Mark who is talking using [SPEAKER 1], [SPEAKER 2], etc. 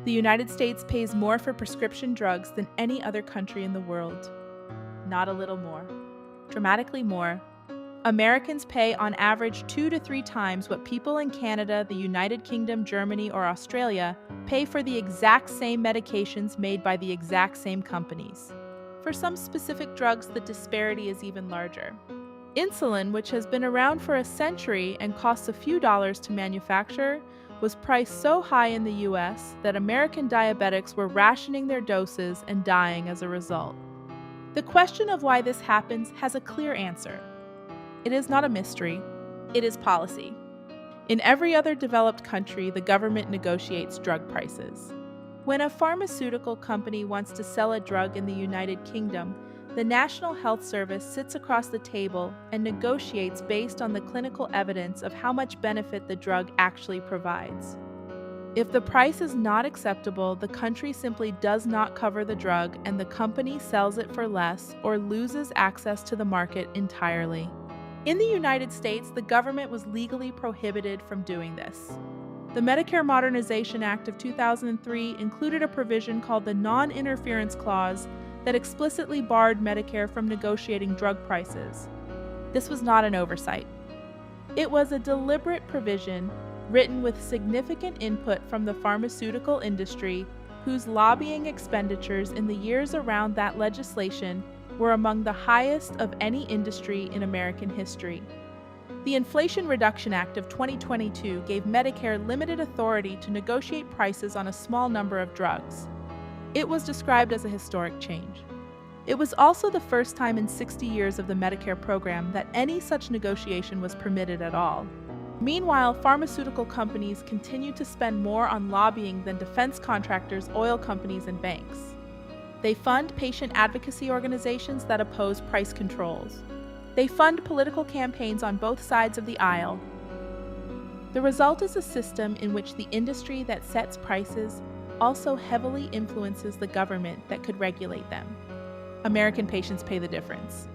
[SPEAKER 1] The United States pays more for prescription drugs than any other country in the world. Not a little more. Dramatically more. Americans pay on average 2 to 3 times what people in Canada, the United Kingdom, Germany, or Australia pay for the exact same medications made by the exact same companies. For some specific drugs, the disparity is even larger. Insulin, which has been around for a century and costs a few dollars to manufacture, was priced so high in the US that American diabetics were rationing their doses and dying as a result. The question of why this happens has a clear answer. It is not a mystery, it is policy. In every other developed country, the government negotiates drug prices. When a pharmaceutical company wants to sell a drug in the United Kingdom, the National Health Service sits across the table and negotiates based on the clinical evidence of how much benefit the drug actually provides. If the price is not acceptable, the country simply does not cover the drug and the company sells it for less or loses access to the market entirely. In the United States, the government was legally prohibited from doing this. The Medicare Modernization Act of 2003 included a provision called the Non-Interference Clause that explicitly barred Medicare from negotiating drug prices. This was not an oversight. It was a deliberate provision written with significant input from the pharmaceutical industry, whose lobbying expenditures in the years around that legislation were among the highest of any industry in American history. The Inflation Reduction Act of 2022 gave Medicare limited authority to negotiate prices on a small number of drugs. It was described as a historic change. It was also the first time in 60 years of the Medicare program that any such negotiation was permitted at all. Meanwhile, pharmaceutical companies continue to spend more on lobbying than defense contractors, oil companies, and banks. They fund patient advocacy organizations that oppose price controls. They fund political campaigns on both sides of the aisle. The result is a system in which the industry that sets prices also heavily influences the government that could regulate them. American patients pay the difference.